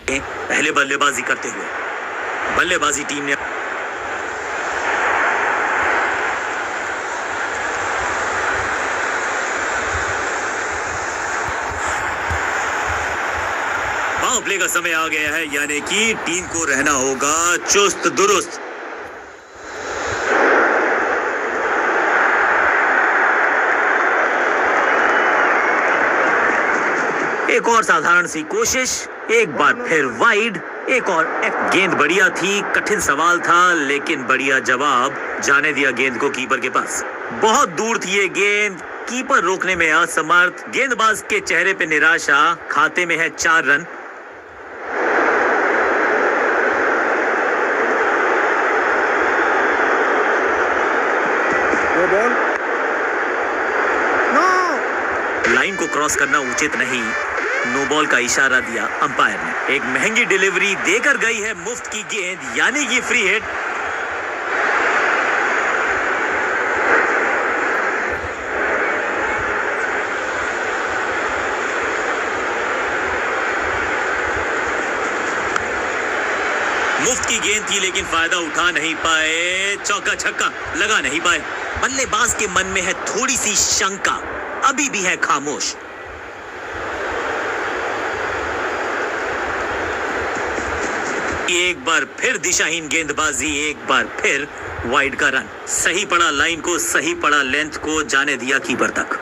पहले बल्लेबाजी करते हुए बल्लेबाजी टीम ने पावर प्ले का समय आ गया है, यानी कि टीम को रहना होगा चुस्त दुरुस्त। एक और साधारण सी कोशिश, एक बार फिर वाइड, एक और गेंद बढ़िया थी, कठिन सवाल था लेकिन बढ़िया जवाब। जाने दिया गेंद को कीपर के पास। बहुत दूर थी ये गेंद, कीपर रोकने में असमर्थ। गेंदबाज के चेहरे पे निराशा। खाते में है 4 रन। लाइन को क्रॉस करना उचित नहीं, नो बॉल का इशारा दिया अंपायर ने। एक महंगी डिलीवरी देकर गई है मुफ्त की गेंद, यानी कि फ्री हिट। मुफ्त की गेंद थी लेकिन फायदा उठा नहीं पाए, चौका छक्का लगा नहीं पाए। बल्लेबाज के मन में है थोड़ी सी शंका, अभी भी है खामोश। एक बार फिर दिशाहीन गेंदबाजी, एक बार फिर वाइड का रन। सही पड़ा लाइन को, सही पड़ा लेंथ को, जाने दिया कीपर तक।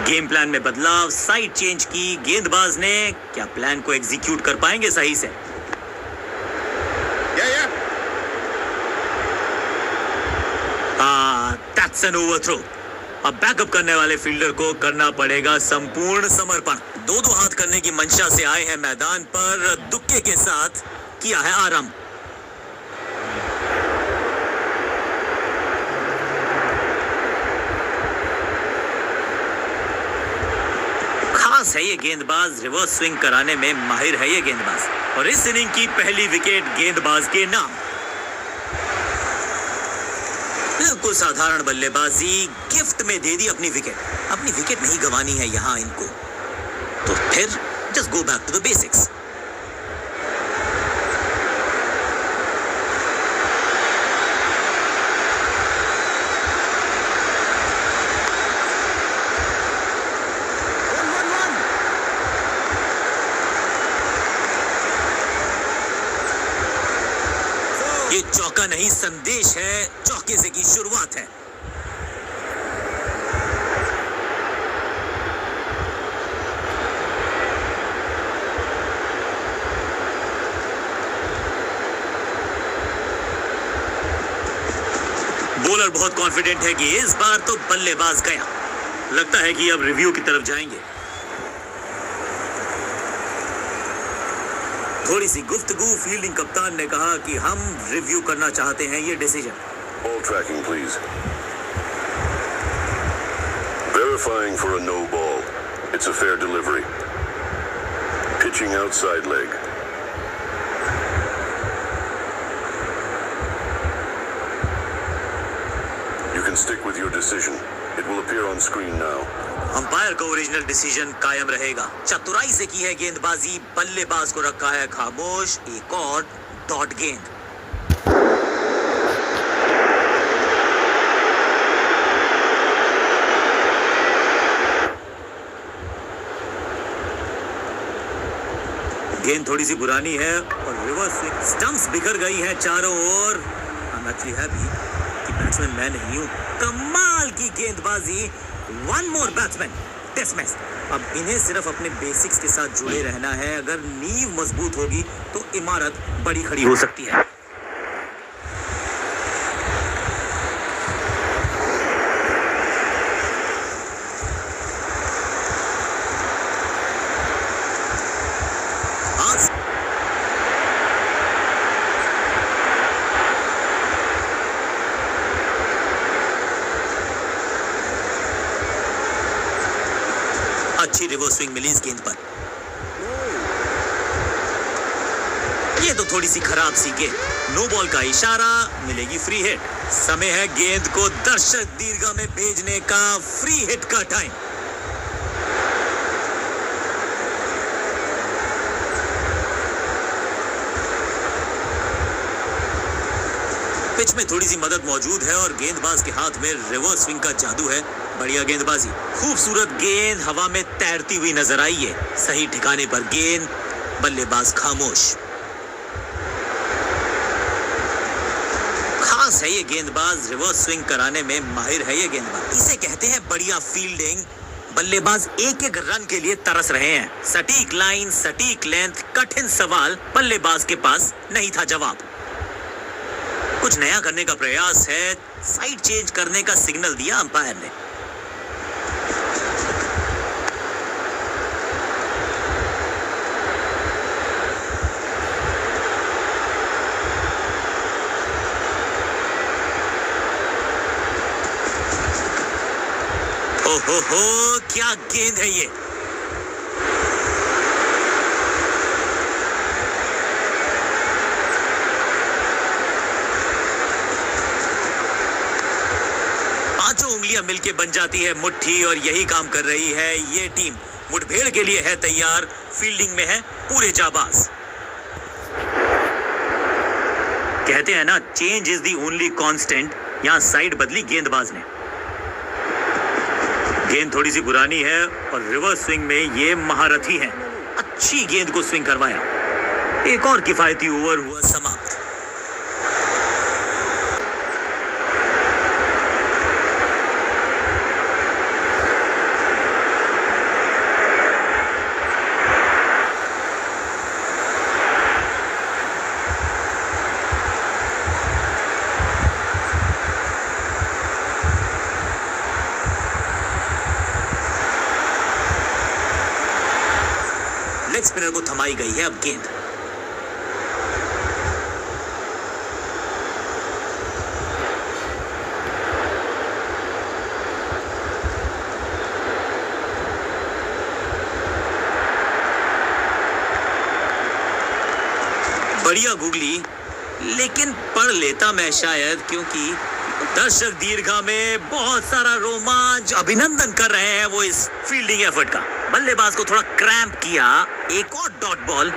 गेम प्लान में बदलाव, साइड चेंज की गेंदबाज ने। क्या प्लान को एग्जीक्यूट कर पाएंगे सही से? That's an overthrow. अब बैकअप करने वाले फील्डर को करना पड़ेगा संपूर्ण समर्पण। दो हाथ करने की मंशा से आए हैं मैदान पर, दुक्के के साथ किया है आरंभ। खास है ये गेंदबाज, रिवर्स स्विंग कराने में माहिर है ये गेंदबाज। और इस इनिंग की पहली विकेट गेंदबाज के नाम। बिल्कुल साधारण बल्लेबाजी, गिफ्ट में दे दी अपनी विकेट। अपनी विकेट नहीं गंवानी है यहां इनको, तो फिर just go back to the basics. ये चौका नहीं संदेश है, चौके से की शुरुआत है। बॉलर बहुत कॉन्फिडेंट है कि इस बार तो बल्लेबाज गया। लगता है कि अब रिव्यू की तरफ जाएंगे। थोड़ी सी गुफ्तगू, फील्डिंग कप्तान ने कहा कि हम रिव्यू करना चाहते हैं ये decision. Ball tracking, please. Verifying for a no ball. It's a fair delivery. Pitching outside leg. You can stick with your decision. It will appear on screen now. Umpire का ओरिजिनल डिसीजन कायम रहेगा। चतुराई से की है गेंदबाजी, बल्लेबाज को रखा है खामोश। एक और डॉट गेंद। गेंद थोड़ी सी पुरानी है और रिवर्स स्विंग, स्टंप्स बिखर गई है चारों ओर। एक्चुअली है भी कि बैट्समैन मैं नहीं हूं। कमाल की गेंदबाजी, वन मोर बैट्समैन डिसमिस। अब इन्हें सिर्फ अपने बेसिक्स के साथ जुड़े रहना है। अगर नींव मजबूत होगी तो इमारत बड़ी खड़ी हो सकती है। अच्छी रिवर्स स्विंग मिली इस गेंद पर। ये तो थोड़ी सी खराब सी गेंद। नो बॉल का इशारा, मिलेगी फ्री हिट। समय है गेंद को दर्शक दीर्घा में भेजने का। फ्री हिट का टाइम। पिच में थोड़ी सी मदद मौजूद है और गेंदबाज के हाथ में रिवर्स स्विंग का जादू है। बढ़िया गेंदबाजी। खूबसूरत गेंद हवा में तैरती हुई नजर आई है। सही ठिकाने पर गेंद, बल्लेबाज खामोश। खास है ये गेंदबाज, रिवर्स स्विंग कराने में माहिर है ये गेंदबाज। इसे कहते हैं बढ़िया फील्डिंग। बल्लेबाज एक एक रन के लिए तरस रहे हैं। सटीक लाइन, सटीक लेंथ, कठिन सवाल, बल्लेबाज के पास नहीं था जवाब। कुछ नया करने का प्रयास है। साइड चेंज करने का सिग्नल दिया अंपायर ने। हो क्या गेंद है ये। पांचों उंगलियां मिलके बन जाती है मुट्ठी और यही काम कर रही है ये टीम। मुठभेड़ के लिए है तैयार। फील्डिंग में है पूरे जाबाज। कहते हैं ना, change is the only constant. यहां साइड बदली गेंदबाज ने। गेंद थोड़ी सी पुरानी है और रिवर्स स्विंग में ये महारथी हैं। अच्छी गेंद को स्विंग करवाया। एक और किफायती ओवर हुआ समाप्त। लेग स्पिनर को थमाई गई है अब गेंद। बढ़िया गुगली, लेकिन पढ़ लेता मैं शायद, क्योंकि दर्शक दीर्घा में बहुत सारा रोमांच। अभिनंदन कर रहे हैं वो इस फील्डिंग एफर्ट का। बल्लेबाज को थोड़ा क्रैम्प किया। एक और डॉट बॉल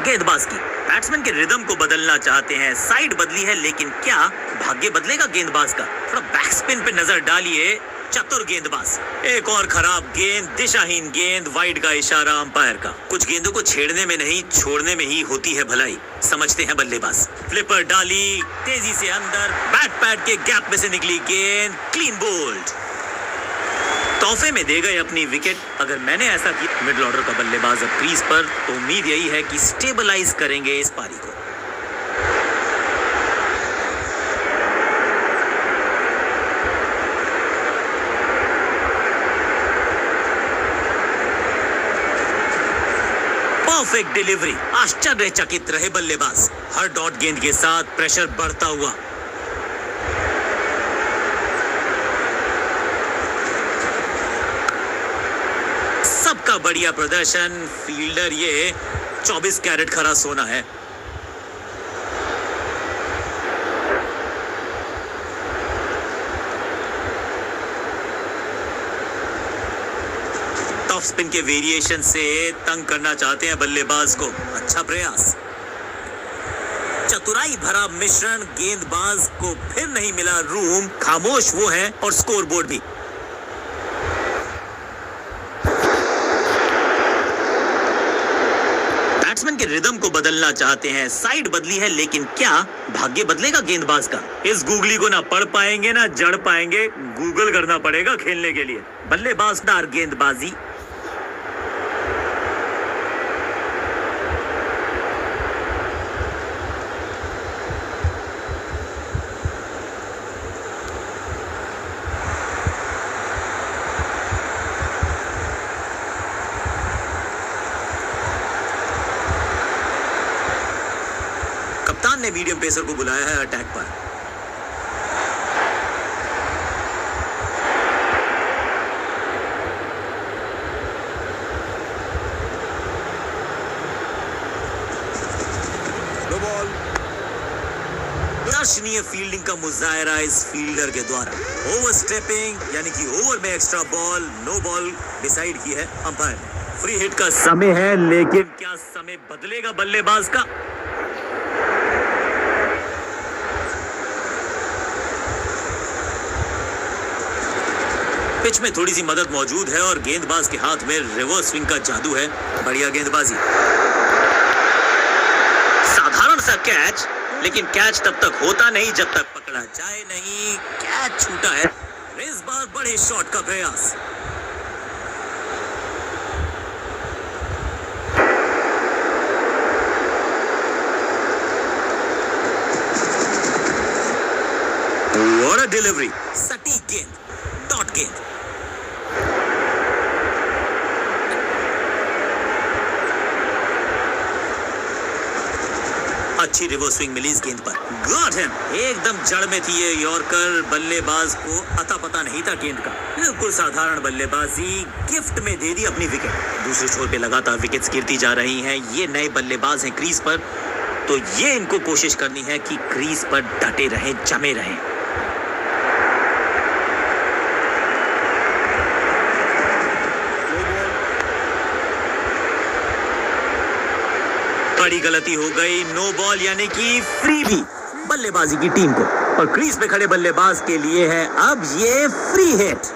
गेंदबाज की। बैट्समैन के रिदम को बदलना चाहते हैं। साइड बदली है, लेकिन क्या भाग्य बदलेगा गेंदबाज का। थोड़ा बैक स्पिन पे नजर डालिए। चतुर गेंदबाज। एक और खराब गेंद, दिशाहीन गेंद। वाइड का इशारा अंपायर का। कुछ गेंदों को छेड़ने में नहीं, छोड़ने में ही होती है भलाई, समझते हैं बल्लेबाज। फ्लिपर डाली, तेजी से अंदर। बैट पैड के गैप में से निकली गेंद। Clean bowled. तोहफे में दे गए अपनी विकेट। अगर मैंने ऐसा किया, मिडिल ऑर्डर का बल्लेबाज अब क्रीज पर, तो उम्मीद यही है कि स्टेबलाइज करेंगे इस पारी को। Perfect delivery. आश्चर्यचकित रहे बल्लेबाज। हर डॉट गेंद के साथ प्रेशर बढ़ता हुआ। सबका बढ़िया प्रदर्शन। फील्डर ये 24 कैरेट खरा सोना है। टॉप स्पिन के वेरिएशन से तंग करना चाहते हैं बल्लेबाज को। अच्छा प्रयास। चतुराई भरा मिश्रण। गेंदबाज को फिर नहीं मिला रूम। खामोश वो है और स्कोर बोर्ड भी। बैट्समैन के रिदम को बदलना चाहते हैं। साइड बदली है, लेकिन क्या भाग्य बदलेगा गेंदबाज का। इस गूगली को ना पढ़ पाएंगे ना जड़ पाएंगे। गूगल करना पड़ेगा खेलने के लिए। बल्लेबाज दार गेंदबाजी। कप्तान ने मीडियम पेसर को बुलाया है अटैक पर। No अविश्वसनीय फील्डिंग का मुजाहरा इस फील्डर के द्वारा। ओवर स्टेपिंग यानी कि ओवर में extra ball, no ball decide की है अंपायर ने। फ्री हिट का समय है, लेकिन क्या समय बदलेगा बल्लेबाज का? पिच में थोड़ी सी मदद मौजूद है और गेंदबाज के हाथ में रिवर्स स्विंग का जादू है। बढ़िया गेंदबाजी, साधारण सा कैच, लेकिन कैच तब तक होता नहीं जब तक पकड़ा जाए नहीं। कैच छूटा है। इस बार बड़े शॉट का प्रयास। What a delivery! सटीक गेंद, डॉट गेंद। अच्छी रिवर्स स्विंग मिली इस गेंद पर। Got him. एकदम जड़ में थी ये यॉर्कर। बल्लेबाज को अता पता नहीं था गेंद का। बिल्कुल साधारण बल्लेबाजी, गिफ्ट में दे दी अपनी विकेट। दूसरे छोर पे लगातार विकेट्स गिरती जा रही हैं। ये नए बल्लेबाज हैं क्रीज पर, तो ये इनको कोशिश करनी है कि क्रीज पर डटे रहें, जमे रहें। बड़ी गलती हो गई। नो बॉल यानी कि फ्री भी बल्लेबाजी की टीम को, और क्रीज पे खड़े बल्लेबाज के लिए है अब ये फ्री हिट।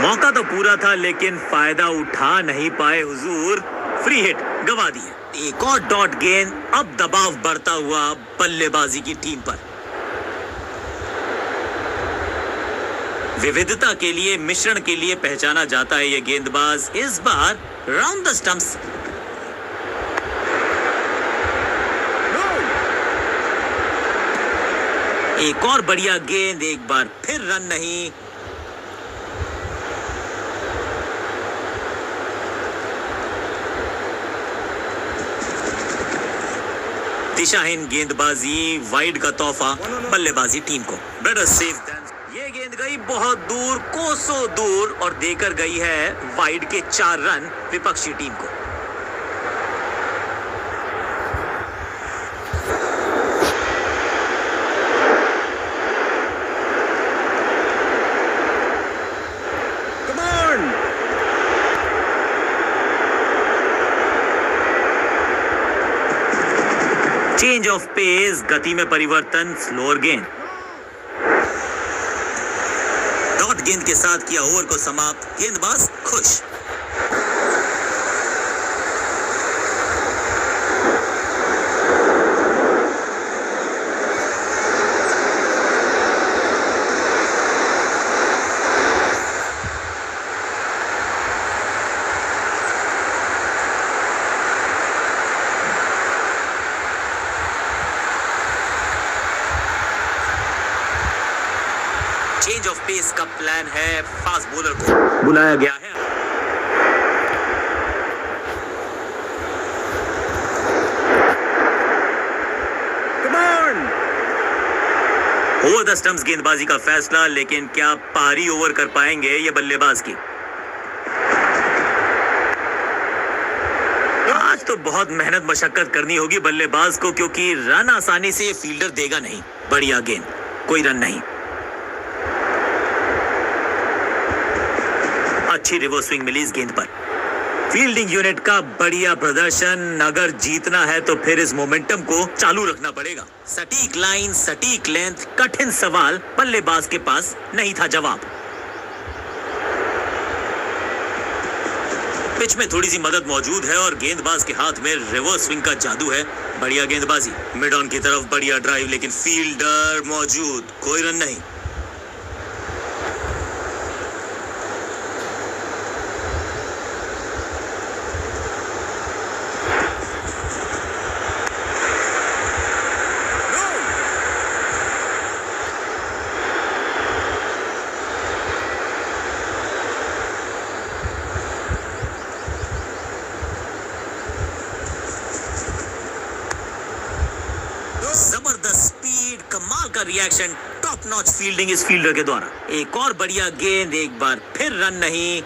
मौका तो पूरा था, लेकिन फायदा उठा नहीं पाए हुजूर। फ्री हिट गवा दी है। एक और डॉट गेंद। अब दबाव बढ़ता हुआ बल्लेबाजी की टीम पर। विविधता के लिए, मिश्रण के लिए पहचाना जाता है ये गेंदबाज। इस बार राउंड द स्टंप्स। एक और बढ़िया गेंद, एक बार फिर रन नहीं। दिशाहीन गेंदबाजी, वाइड का तोहफा बल्लेबाजी टीम को। Better safe then. ये गेंद गई बहुत दूर, कोसों दूर, और देकर गई है वाइड के 4 रन विपक्षी टीम को। चेंज ऑफ पेस, गति में परिवर्तन, स्लोअर गेंद। डॉट गेंद के साथ किया ओवर को समाप्त। गेंदबाज खुश। चेंज ऑफ पेस का प्लान है। फास्ट बॉलर को बुलाया गया है। ओवर द स्टंप्स गेंदबाजी का फैसला, लेकिन क्या पारी ओवर कर पाएंगे ये बल्लेबाज की? आज तो बहुत मेहनत मशक्कत करनी होगी बल्लेबाज को, क्योंकि रन आसानी से ये फील्डर देगा नहीं। बढ़िया गेंद, कोई रन नहीं। अच्छी रिवर्स स्विंग मिली इस गेंद पर। फील्डिंग यूनिट का बढ़िया प्रदर्शन। अगर जीतना है तो फिर इस मोमेंटम को चालू रखना पड़ेगा। सटीक लाइन, सटीक लेंथ, कठिन सवाल, बल्लेबाज के पास नहीं था जवाब। पिच में थोड़ी सी मदद मौजूद है और गेंदबाज के हाथ में रिवर्स स्विंग का जादू है। बढ़िया गेंदबाजी, मिड ऑन की तरफ बढ़िया ड्राइव, लेकिन फील्डर मौजूद, कोई रन नहीं। जबरदस्त स्पीड, कमाल का का रिएक्शन, टॉप नॉच फील्डिंग इस फील्डर के द्वारा। एक और बढ़िया गेंद, एक बार फिर रन नहीं।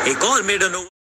एक और मेडन ओवर।